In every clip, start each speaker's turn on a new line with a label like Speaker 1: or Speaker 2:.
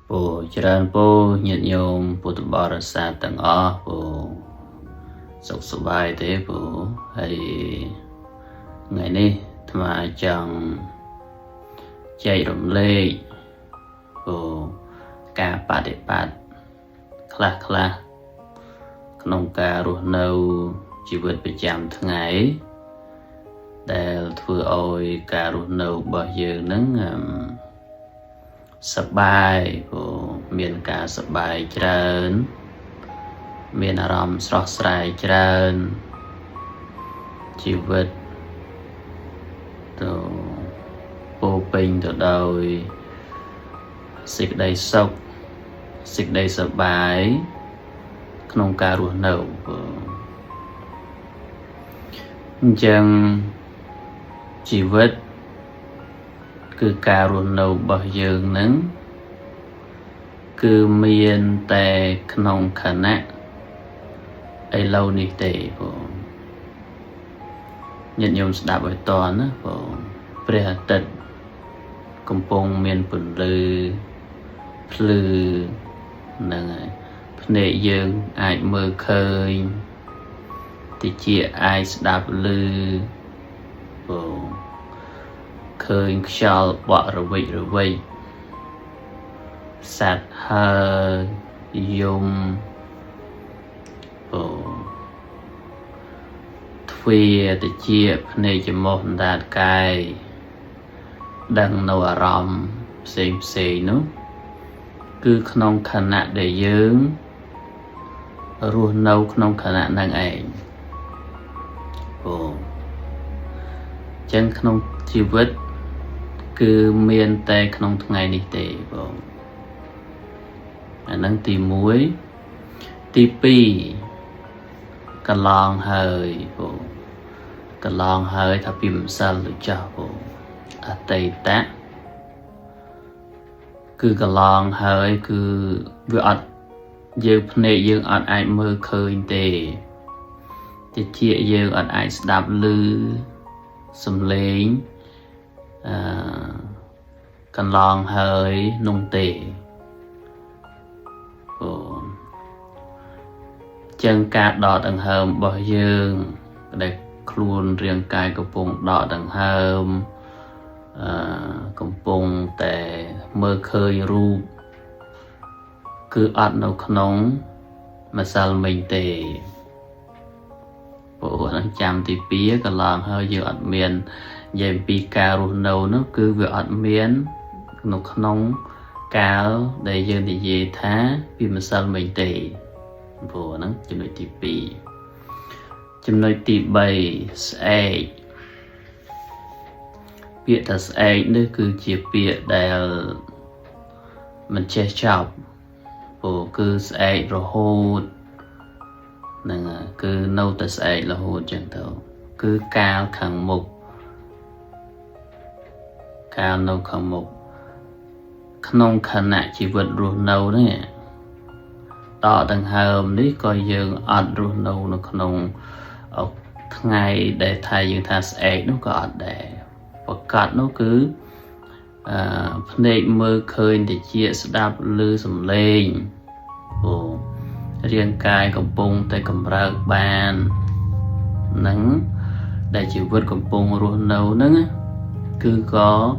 Speaker 1: Bồ chran bồ nhiệt nhôm bồ tụ bò ra xa tầng ó bồ sọc sọ bài thế bồ hay ngày nay mà chẳng chạy rộng lê bồ ca bát để bát khla khla nông ca ruột nâu chỉ vượt bị chạm tháng ngày để thưa ôi ca ruột nâu bao giờ nắng sập bài của miền cả sập bài trơn miền Aram sọt sài trơn chỉ vật từ bộ bình từ đầu xịt đầy sọc xịt đầy sập bài không cả ruột nâu chẳng chỉ vật cứ cà ruột nâu bao giờ nắng cứ miền tây không khả năng ai lâu nị tệ của nhận nhôm đạp bài toán á của pre tật công pong miền bẩn lư lư nè nệ dương ai mơ khơi thì chia ai đạp lư của khơi shall bỏ rồi vậy sạt hơ dùng thuê để chia này chỉ một đạt cài đằng nấu rầm xem nữa cứ không khả năng để dưỡng ruột nấu không khả năng năng ảnh chân không chi vết cứ miền tây không ngày đi tệ năng tìm muối tí pi cả lòng hơi cả lòng hơi thà bìm sao lựa chọn ở tây ta cứ cả lòng hơi cứ vừa ọt giờ này giờ ọt ai mơ khơi tề thì chia giờ ọt ai đạp lư sầm lên cần lòng hơi nung tề chân cá đỏ đằng hầm bỏ dương để luôn riêng cài cặp bông đỏ đằng hầm cặp bông để mơ khơi ru cứ ăn nấu nóng mà sao mình tệ bộ nó chăm thì pía cả lòng hơi giờ ăn miên dèm pi cà ru nấu nó cứ vừa ăn miên nấu nóng cáo để dân thì về thá vì mà sao mình tệ bộ nó chấm nói tí bì chấm nói tí bầy sẽ biết là sẽ nữa cứ chỉ biết để mình che chọc bộ cứ sẽ rồi hốt nên cứ nâu ta sẽ là hốt chẳng thấu cứ cao khẳng mục cao nâu khẳng mục không khả năng chỉ vật ruột nâu đấy đỏ đằng hầm đấy coi dương ăn ruột nâu nó không ở ngày để thay dương ta sẽ nó có ăn để và cắt nó cứ này mơ khơi để chia đạp lư sầm lên riêng cài cầm bông tay cầm rau bàn nắng để chỉ vật cầm bông ruột nâu nắng cứ có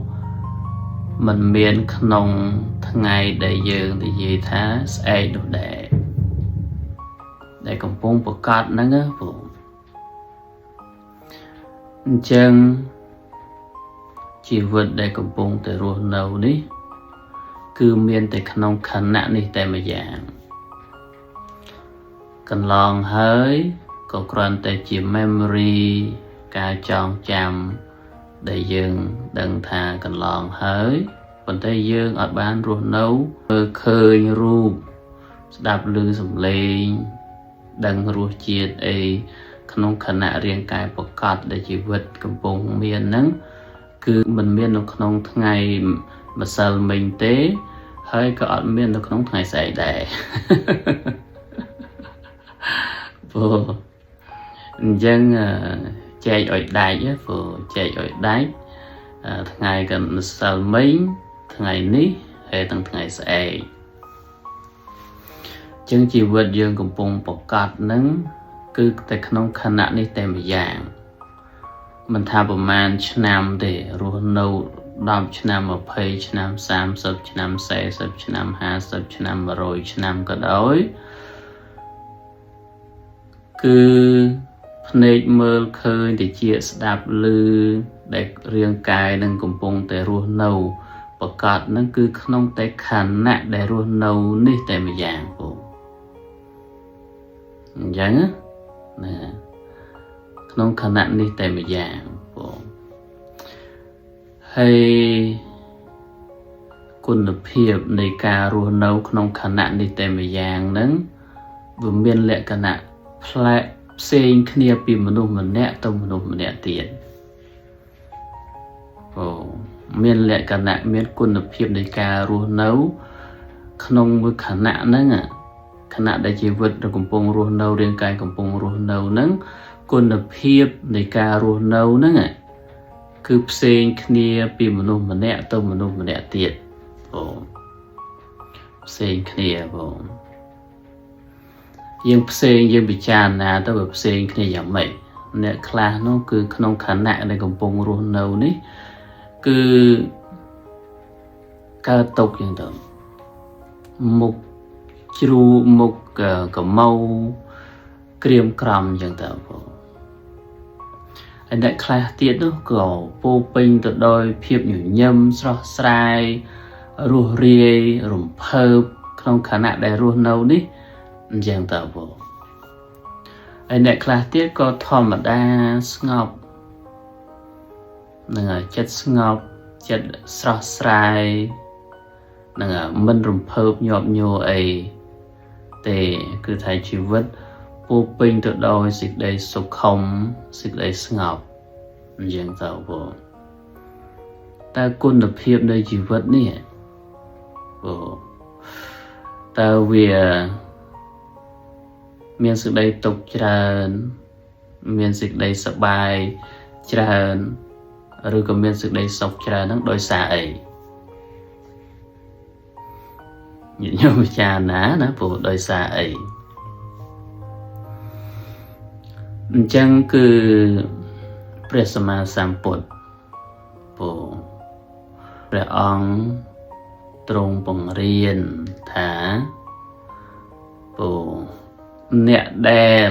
Speaker 1: mình miền không ngày để dương thì gì thá sẽ được để công pong bọc cát nắng á bộ chân chỉ vượt để công pong để ruột nâu đi cứ miền để không khả năng đi tại mà dạng cần lòng hơi có còn để chỉ memory cả tròn chăm để dương đừng thà cần lòng hơi còn thấy dương ở bán ruột nấu mơ khơi ru đạp lư sầm lên đừng ruột chiết ấy không khả năng riêng cái bọc cát để chỉ vượt cầm bông miền nắng cứ mình miền nó không ngày mà sao mình tế hơi có ở miền nó không ngày xảy đẻ vô dân chạy ở đáy á vô chạy ở đáy ngày gần sao mấy ngày ní hay tăng ngày sẽ chứng chỉ vượt dương cùng bông bọc cọt nâng cứ tại không khả năng đi tìm dạng mình thà bộ man năm để rồi nâu đọc năm ở page năm sam sub năm say sub năm ha sub năm rồi năm có đói cứ này mơ khơi để chia đạp lư để riêng cài nâng cùng bông để rồi nâu bọc cọt nâng cứ không tại khả năng để rồi nâu đi tìm dạng của chẳng á nè không khả năng đi tìm dạng của hayคุณภาพในการรวมเราក្នុងខណៈនេះតែម្យ៉ាងហ្នឹងវាមានលក្ខណៈផ្លែផ្សេងគ្នាពីមនុស្សម្នាក់ទៅមនុស្សម្នាក់ទៀតមានលក្ខណៈមានគុណភាពនៃការរស់នៅក្នុងមួយខណៈហ្នឹងខណៈដែលជីវិតកំពុងរស់នៅរាងកាយកំពុងរស់នៅហ្នឹងគុណភាពនៃការរស់នៅហ្នឹងគឺផ្សេងគ្នាពីមនុស្សម្នាក់ទៅមនុស្សម្នាក់ទៀតផ្សេងគ្នាយើងផ្សេងយើងពិចារណាទៅវាផ្សេងគ្នាយ៉ាងម៉េចអ្នកខ្លះនោះគឺក្នុងខណៈដែលកំពុងរស់នៅនេះគឺកើតទុកយ៉ាងទៅមុខជ្រូមុខកមៅក្រៀមក្រំយ៉ាងទៅហើយអ្នកខ្លះទៀតនោះក៏ពោពេញទៅដោយភាពញញឹមស្រស់ស្រាយរស់រាយរំភើបក្នុងខណៈដែលរស់នៅនេះអញ្ចឹងទៅហើយអ្នកខ្លះទៀតក៏ធម្មតាស្ងប់នឹងចិត្តស្ងប់ចិត្តស្រស់ស្រាយនឹងមិនរំភើបញាប់ញ័រអីទេគឺថាជីវិតពោពេញទៅដោយសេចក្តីសុខុមសេចក្តីស្ងប់អញ្ចឹងទៅតែគុណភាពនៃជីវិតនេះតើវាមានសេចក្តីទុក្ខច្រើនមានសេចក្តីសប្បាយច្រើនឬក៏មានសេចក្តីសុខច្រើនហ្នឹងដោយសារអីញាតិញោមពិចារណាណាព្រោះដោយសារអីអញ្ចឹងគឺព្រះសម្មាសម្ពុទ្ធព្រះអង្គទ្រង់បង្រៀនថាអ្នកដែល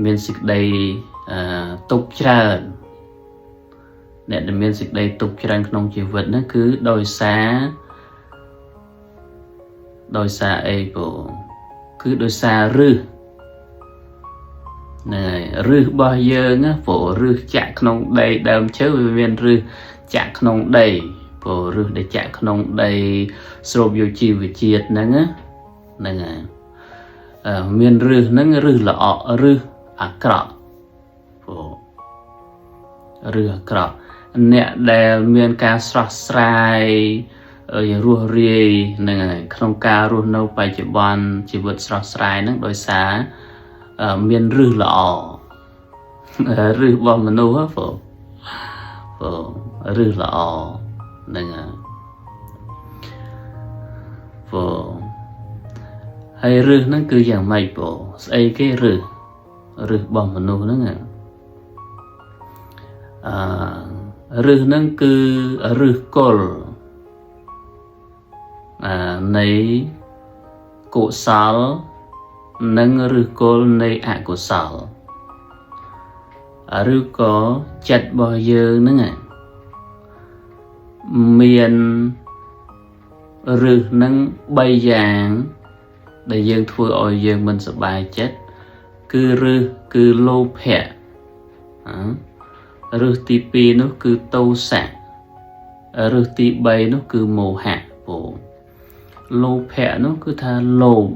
Speaker 1: មានសេចក្តីទុក្ខច្រើនអ្នកដែលមានសេចក្តីទុក្ខច្រើនក្នុងជីវិតហ្នឹងគឺដោយសារអីគឺដោយសាររឹសណែរឹសរបស់យើងណារឹសចាក់ក្នុងដីដើមឈើវាមានរឹសចាក់ក្នុងដីរឹសដែលចាក់ក្នុងដីស្រូបយកជីវជាតិហ្នឹងហើយមានរឹសហ្នឹងរឹសល្អរឹសអាក្រក់រឹសអាក្រក់អ្នកដែលមានការស្រស់ស្រាយរស់រាយហ្នឹងហើយក្នុងការរស់នៅបច្ចុប្បន្នជីវិតស្រស់ស្រាយហ្នឹងដោយសារមានរឹសល្អរឹសរបស់មនុស្សរឹសល្អហ្នឹងហើយរឹសហ្នឹងគឺយ៉ាងម៉េចស្អីគេរឹសរបស់មនុស្សហ្នឹងរឹសហ្នឹងគឺរឹសគល់នៃកុសលនិងឫសគល់នៃអកុសលឬក៏ចិត្តរបស់យើងហ្នឹងមានឫសហ្នឹង3យ៉ាងដែលយើងធ្វើឲ្យយើងមិនសប្បាយចិត្តគឺឫសគឺលោភៈឫសទី2នោះគឺទោសៈឫសទី3នោះគឺមោហៈលោភៈនោះគឺថាលោភ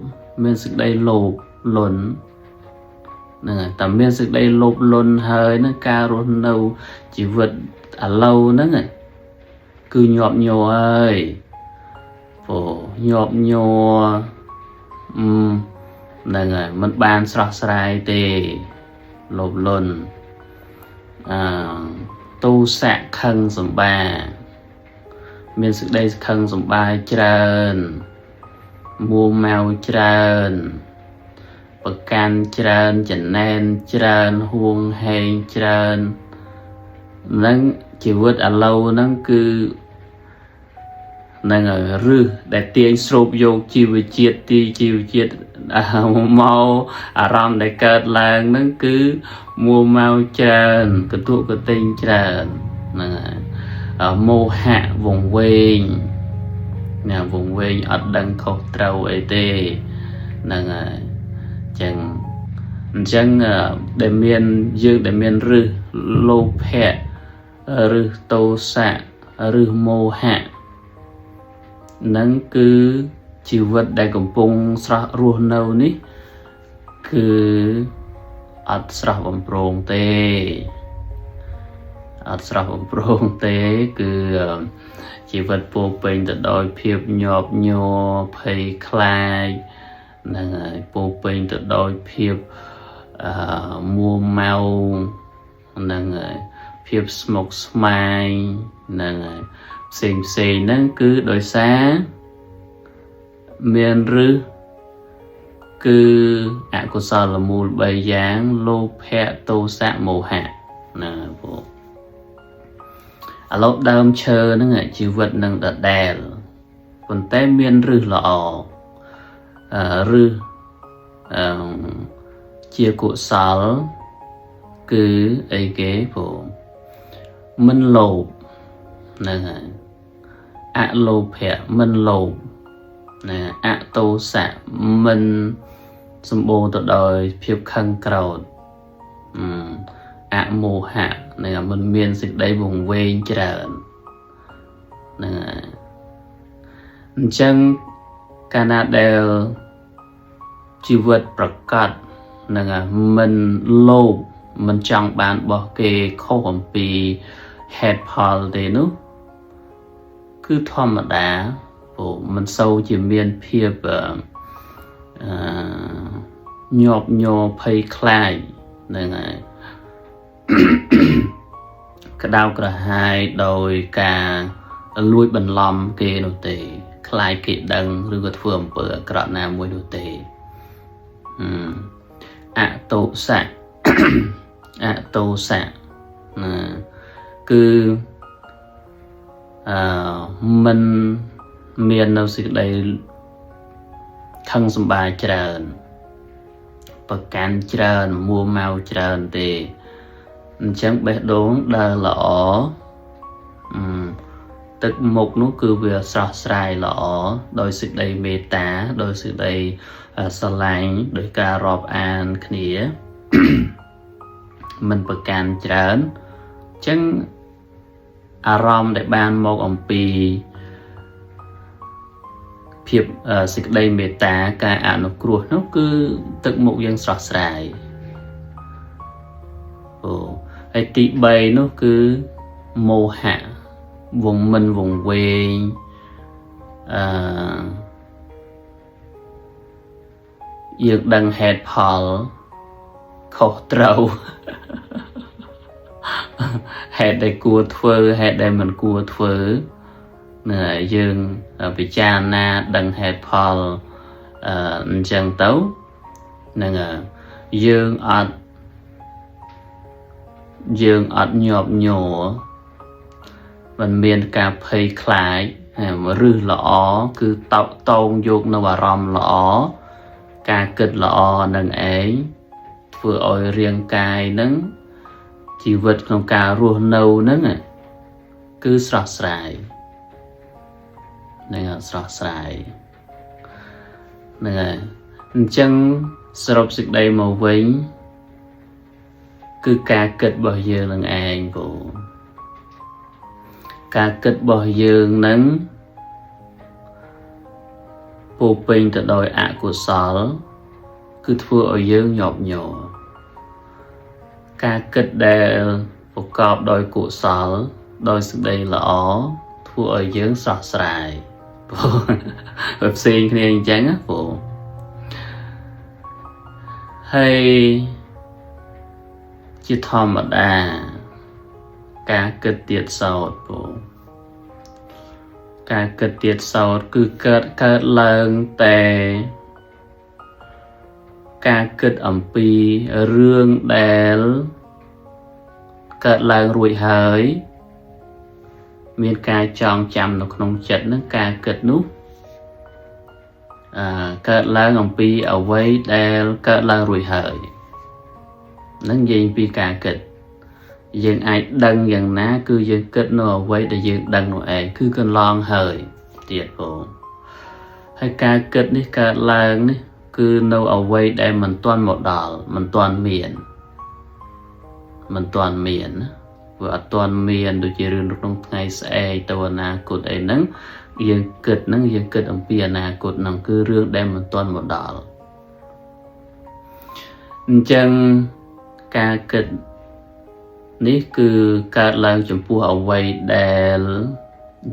Speaker 1: មានសេចក្តីលោភលន់ហ្នឹងហើយតែមានសេចក្តីលោភលន់ហើយនឹងការរស់នៅជីវិតឥឡូវហ្នឹងគឺញាប់ញ័រហើយញាប់ញ័រហ្នឹងហើយមិនបានស្រស់ស្រាយទេលោភលន់ទោសៈខឹងសម្បា មានសេចក្តីខឹងសម្បាយច្រើនមួម៉ៅច្រើនប្រកាន់ច្រើនចំណែនច្រើនហួងហែងច្រើននឹងជីវិតឥឡូវហ្នឹងគឺនឹងរឹសដែលទាញស្រូបយកជីវជាតិទីជីវជាតិមកអារម្មណ៍ដែលកើតឡើងហ្នឹងគឺមួម៉ៅច្រើនកតុកតេញច្រើនហ្នឹងហើយមោហៈវង្វេងណាវង្វេងអត់ដឹងខុសត្រូវអីទេហ្នឹងហើយអញ្ចឹងដែលមានយើងដែលមានរឹសលោភៈរឹសទោសៈរឹសមោហៈនឹងគឺជីវិតដែលកំពុងស្រស់រស់នៅនេះគឺអត់ស្រស់បំព្រងទេអត់ស្រស់បំព្រងទេគឺជីវិតពោពេញទៅដោយភាពញាប់ញ័រភ័យខ្លាចហ្នឹងហើយពោពេញទៅដោយភាពមួម៉ៅហ្នឹងហើយភាពស្មុគស្មាញហ្នឹងហើយផ្សេងហ្នឹងគឺដោយសារមានរឹសគឺអកុសលមូល3យ៉ាងលោភៈទោសៈមោហៈណាបងឥឡូវដើមឈើហ្នឹងជីវិតនឹងដដែលប៉ុន្តែមានរឹសល្អរឹសជាកុសលគឺអីគេបងមិនលោភហ្នឹងហើយអលោភៈមិនលោភណាអទោសៈមិនសម្បូរទៅដោយភាពខឹងក្រោធអមោហៈហ្នឹងមិនមានសេចក្តីវង្វេងច្រើនហ្នឹងហើយអញ្ចឹងកាលណាដែលជីវិតប្រកបហ្នឹងហើយមិនលោភមិនចង់បានរបស់គេខុសអំពីហេតុផលទេនោះគឺធម្មតាព្រោះមិនសូវជាមានភាពញាប់ញ័រភ័យខ្លាចហ្នឹងហើយក្តៅក្រហាយដោយការលួចបន្លំគេនោះទេខ្លាចគេដឹងឬក៏ធ្វើអំពើអាក្រក់ណាមួយនោះទេអទោសៈអទោសៈណាគឺមិនមាននៅសេចក្តីខឹងសម្បាយច្រើនប្រកាន់ច្រើនមួម៉ៅច្រើនទេអញ្ចឹងបេះដូងដើរល្អទឹកមុខនោះគឺវាស្រស់ស្រាយល្អដោយសេចក្តីមេត្តាដោយសេចក្តីស្រឡាញ់ដោយការរាប់អានគ្នាមិនប្រកាន់ច្រើនអញ្ចឹងអារម្មណ៍ដែលបានមកអំពីភាពសេចក្តីមេត្តាការអនុគ្រោះនោះគឺទឹកមុខយើងស្រស់ស្រាយហើយទី3នោះគឺមោហៈវងមិនវង្វេងយើងដឹងហេតុផលខុសត្រូវហេតុដែលគួរធ្វើហេតុដែលមិនគួរធ្វើណាយើងពិចារណាដឹងហេតុផលអញ្ចឹងទៅនឹងយើងអត់ញាប់ញ័រមិនមានការភ័យខ្លាចរឹសល្អគឺតោងយកនៅអារម្មណ៍ល្អការគិតល្អនឹងឯងធ្វើឲ្យរាងកាយនឹងជីវិតក្នុងការរស់នៅហ្នឹងគឺស្រស់ស្រាយនឹងស្រស់ស្រាយហ្នឹងហើយអញ្ចឹងសរុបសេចក្តីមកវិញគឺការគិតរបស់យើងនឹងឯងពូការគិតរបស់យើងនឹងពោពេញទៅដោយអកុសលគឺធ្វើឲ្យយើងញាប់ញ័រការគិតដែលប្រកបដោយកុសលដោយសេចក្តីល្អធ្វើឲ្យយើងស្រស់ស្រាយព្រោះផ្សេងគ្នាអញ្ចឹងណាព្រោះហើយជាធម្មតាការគិតទៀតសោតព្រោះ ការគិតទៀតសោតគឺកើតឡើងតែការគិតអំពីរឿងដែលកើតឡើងរួចហើយមានការចងចាំនៅក្នុងចិត្តនឹងការគិតនោះកើតឡើងអំពីអ្វីដែលកើតឡើងរួចហើយនឹងនិយាយពីការគិតយើងអាចដឹងយ៉ាងណាគឺយើងគិតនៅអ្វីដែលយើងដឹងនោះឯងគឺកន្លងហើយទៀតបងហើយការគិតនេះកើតឡើងនេះគឺនៅអ្វីដែលមិនទាន់មកដល់មិនទាន់មានព្រោះអត់ទាន់មានដូចជារឿងក្នុងថ្ងៃស្អែកទៅអនាគតអីហ្នឹងយើងគិតអំពីអនាគតហ្នឹងគឺរឿងដែលមិនទាន់មកដល់អញ្ចឹងការគិតនេះគឺកើតឡើងចំពោះអ្វីដែល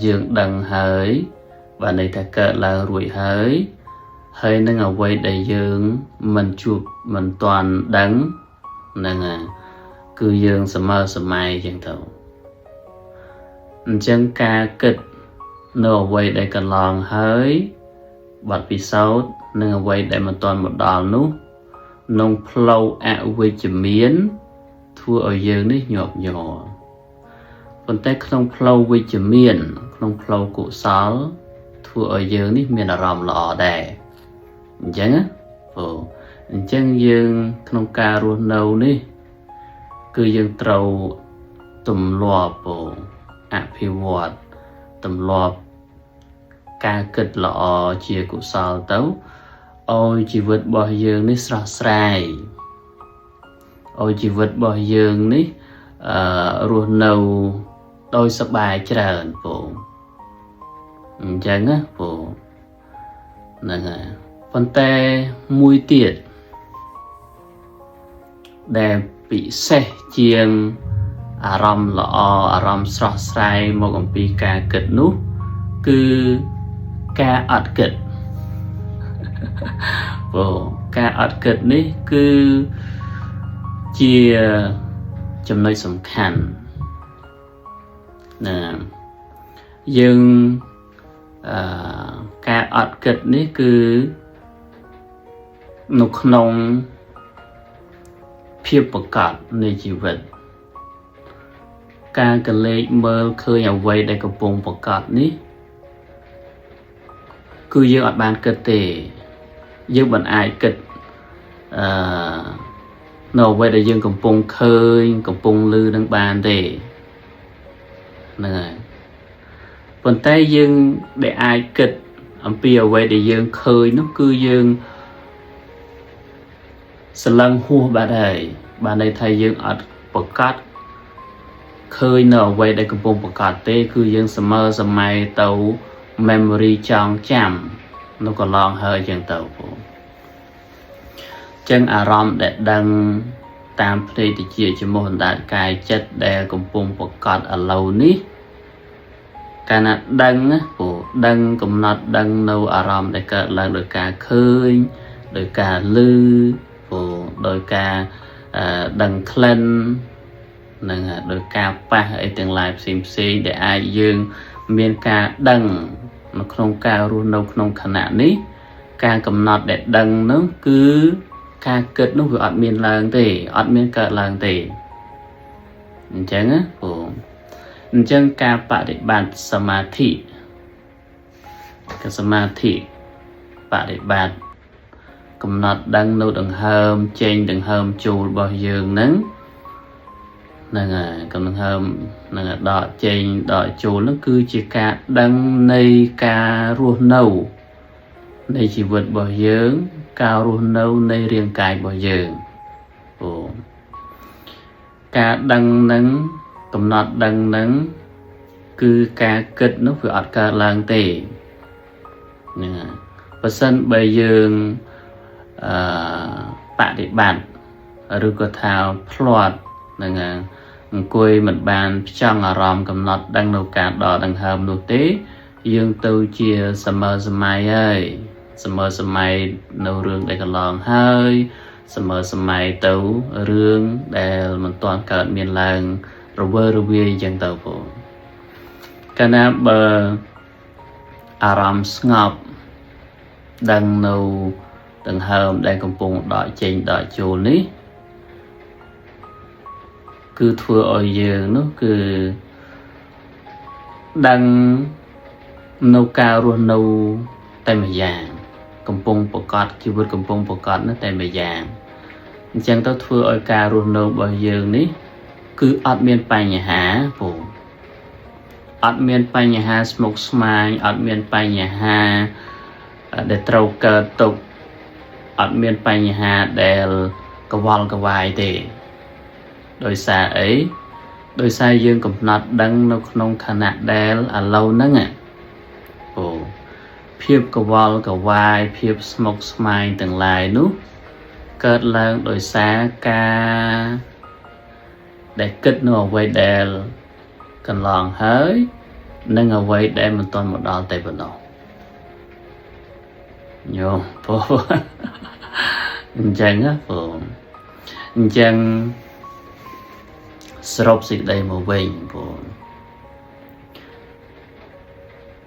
Speaker 1: យើងដឹងហើយបានន័យថាកើតឡើងរួចហើយនឹងអ្វីដែលយើងមិនជួបមិនទាន់ដឹងហ្នឹងគឺយើងសម័យចឹងទៅអញ្ចឹងការគិតនៅអ្វីដែលកន្លងហើយបទពិសោធន៍នឹងអ្វីដែលមិនទាន់មកដល់នោះក្នុងផ្លូវអវិជ្ជមានធ្វើឲ្យយើងនេះញាប់ញ័រប៉ុន្តែក្នុងផ្លូវវិជ្ជមានក្នុងផ្លូវកុសលធ្វើឲ្យយើងនេះមានអារម្មណ៍ល្អដែរអញ្ចឹងអញ្ចឹងយើងក្នុងការរស់នៅនេះគឺយើងត្រូវទម្លាប់អភិវឌ្ឍទម្លាប់ការគិតល្អជាកុសលទៅឲ្យជីវិតរបស់យើងនេះស្រស់ស្រាយឲ្យជីវិតរបស់យើងនេះរស់នៅដោយសប្បាយច្រើនអញ្ចឹងណាហ្នឹងហើយប៉ុន្តែមួយទៀតដែលពិសេសជាងអារម្មណ៍ល្អអារម្មណ៍ស្រស់ស្រាយមកអំពីការគិតនោះគឺការអត់គិតការអត់គិតនេះគឺជាចំណុចសំខាន់ណាយើងការអត់គិតនេះគឺនៅក្នុងភាពប្រកបនៃជីវិតការកលេចមើលឃើញអ្វីដែលកំពុងប្រកបនេះគឺយើងអត់បានគិតទេយើងមិនអាចគិតនៅអ្វីដែលយើងកំពុងឃើញកំពុងឮនឹងបានទេហ្នឹងហើយប៉ុន្តែយើងដែលអាចគិតអំពីអ្វីដែលយើងឃើញនោះគឺយើងស្លឹងហួសបាត់ហើយបានន័យថាយើងអត់ប្រកាសឃើញនៅអ្វីដែលកំពុងប្រកាសទេគឺយើងសម័យទៅ memory ចងចាំនៅកន្លងហើយចឹងទៅចឹងអារម្មណ៍ដែលដឹងតាមភ្នែកតិចចំពោះអណ្ដាតកាយចិត្តដែលកំពុងប្រកាសឥឡូវនេះកាលណាដឹងដឹងកំណត់ដឹងនៅអារម្មណ៍ដែលកើតឡើងដោយការឃើញដោយការឮដោយការដឹងក្លិននឹងដោយការប៉ះអីទាំងឡាយផ្សេងដែលអាចយើងមានការដឹងនៅក្នុងការរស់នៅក្នុងខណៈនេះការកំណត់ដែលដឹងនោះគឺការគិតនោះវាអត់មានឡើងទេអត់មានកើតឡើងទេអញ្ចឹងអញ្ចឹងការបដិបត្តិសមាធិបដិបត្តិកំណត់ដឹងនៅដង្ហើមចេញដង្ហើមចូលរបស់យើងហ្នឹងហើយកំដង្ហើមនឹងដកចេញដកចូលហ្នឹងគឺជាការដឹងនៃការរស់នៅនៃជីវិតរបស់យើងការរស់នៅនៃរាងកាយរបស់យើងការដឹងហ្នឹងកំណត់ដឹងហ្នឹងគឺការគិតនោះវាអត់កើតឡើងទេហ្នឹងហើយបើសិនបើយើងបដិបត្តិឬក៏ថាផ្លាត់ហ្នឹងហើយអង្គុយមិនបានផ្ចង់អារម្មណ៍កំណត់ដឹងនៅការដកដង្ហើមនោះទេយើងទៅជាសម័យហើយសម័យនៅរឿងដែលកន្លងហើយសម័យទៅរឿងដែលមិនទាន់កើតមានឡើងរវើរវាយអញ្ចឹងទៅកាលណាបើ អារម្មណ៍ស្ងប់ដឹងនៅដង្ហើមដែលកំពុងដកចេញដកចូលនេះគឺធ្វើឲ្យយើងនោះគឺដឹងនៅការរស់នៅតែម្យ៉ាងកំពុងប្រកបជីវិតកំពុងប្រកបនៅតែម្យ៉ាងអញ្ចឹងទៅធ្វើឲ្យការរស់នៅរបស់យើងនេះគឺអត់មានបញ្ហាពូអត់មានបញ្ហាស្មុគស្មាញអត់មានបញ្ហាដែលត្រូវកើតទុកអត់មានបញ្ហាដែលកវល់កវាយទេដោយសារអីដោយសារយើងកំណត់ដឹងនៅក្នុងខណៈដែលឥឡូវហ្នឹងអូភាពកវល់កវាយភាពស្មុគស្មាញទាំងឡាយនោះកើតឡើងដោយសារការដែលគិតនៅអ្វីដែលកន្លងហើយនិងអ្វីដែលមិនទាន់មកដល់តែប៉ុណ្ណោះញោមពោអញ្ចឹងណាពោអញ្ចឹងសរុបសេចក្តីមកវិញពោ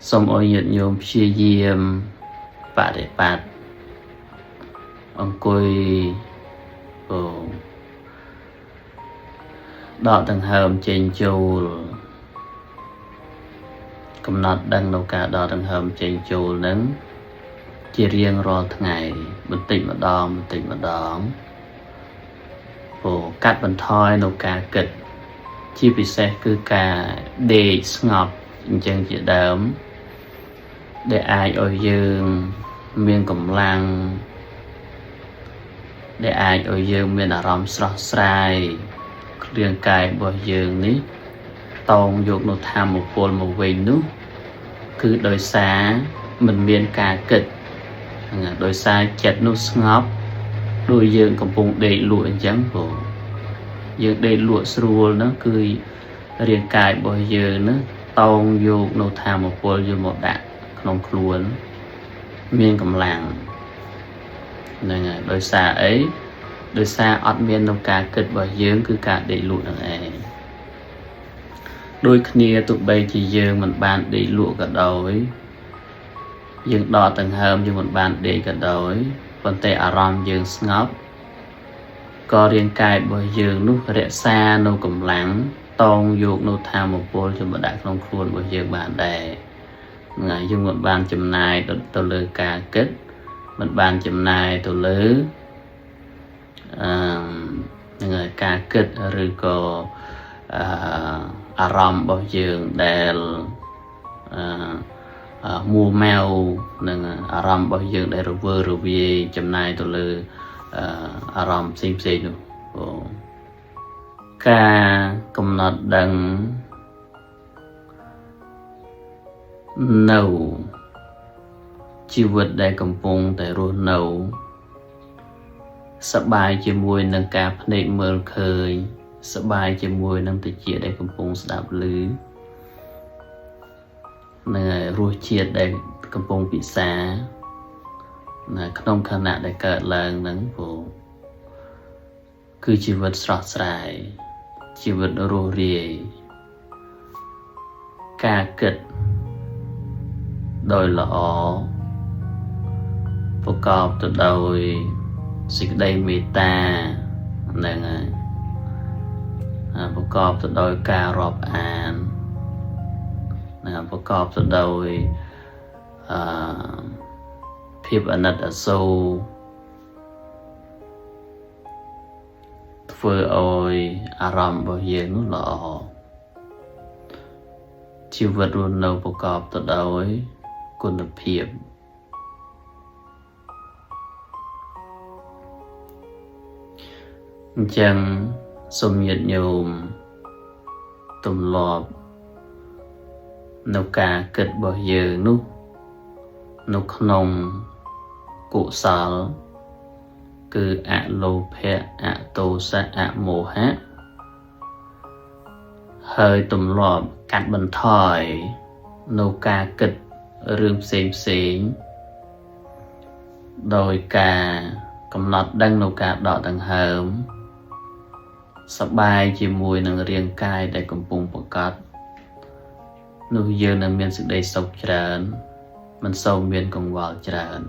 Speaker 1: សូមឲ្យញាតិញោមព្យាយាមបដិបត្តិអង្គុយពោដកដង្ហើមចេញចូលកំណត់ដឹងនៅការដកដង្ហើមចេញចូលនឹងជារៀងរាល់ថ្ងៃបន្តិចម្ដងបន្តិចម្ដងពោកាត់បន្ថយនៅការគិតជាពិសេសគឺការដេកស្ងប់អញ្ចឹងជាដើមដែលអាចឲ្យយើងមានកម្លាំងដែលអាចឲ្យយើងមានអារម្មណ៍ស្រស់ស្រាយរាងកាយរបស់យើងនេះតោងយកនៅធម៌ពលមកវិញនោះគឺដោយសារមិនមានការគិតដោយសារចិត្តនោះស្ងប់ដោយយើងកំពុងដេកលក់អញ្ចឹងព្រោះយើងដេកលក់ស្រួលនោះគឺរាងកាយរបស់យើងនោះតោងយកនៅធម៌ពលយកមកដាក់ក្នុងខ្លួនមានកម្លាំងហ្នឹងហើយដោយសារអីដោយសារអត់មាននៅការគិតរបស់យើងគឺការដេកលក់នឹងឯងដូចគ្នាទោះបីជាយើងមិនបានដេកលក់ក៏ដោយយើងដកដង្ហើមយើងមិនបានដេកក៏ដោយប៉ុន្តែអារម្មណ៍យើងស្ងប់ក៏រាងកាយរបស់យើងនោះរក្សានៅកម្លាំងតោងយកនៅធម៌ពលចូលមកដាក់ក្នុងខ្លួនរបស់យើងបានដែរថ្ងៃយើងមិនបានចំណាយទៅលើការគិតមិនបានចំណាយទៅលើហ្នឹងហើយការគិតឬក៏អារម្មណ៍របស់យើងដែលមួម៉ៅនឹងអារម្មណ៍របស់យើងដែលរវើរវាយចំណាយទៅលើអារម្មណ៍ផ្សេងៗនោះការកំណត់ដឹងនៅជីវិតដែលកំពុងតែរស់នៅសប្បាយជាមួយនឹងការភ្នែកមើលឃើញសប្បាយជាមួយនឹងតិចដែលកំពុងស្ដាប់ឮនៅរសជាតិដែលកំពុងពិសានៅក្នុងខណៈដែលកើតឡើងហ្នឹងព្រោះគឺជីវិតស្រស់ស្រាយជីវិតរស់រាយការគិតដោយល្អប្រកបទៅដោយសេចក្តីមេត្តាហ្នឹងហើយប្រកបទៅដោយការរាប់អានប្រកបទៅដោយភាពអាណិតអាសូរធ្វើឲ្យអារម្មណ៍របស់យើងនោះល្អជីវិតរស់នៅប្រកបទៅដោយគុណភាពអញ្ចឹងសូមញាតិញោមទម្លាប់នៅការគិតរបស់យើងនោះនៅក្នុងកុសលគឺអលោភៈអទោសៈអមោហៈហើយទម្លាប់កាត់បន្ថយនៅការគិតរឿងផ្សេងដោយការកំណត់ដឹងនៅការដកដង្ហើមសប្បាយជាមួយនឹងរាងកាយដែលកំពុងប្រកបនោះយើងនឹងមានសេចក្តីសុខច្រើន មិនសូវមានកង្វល់ច្រើន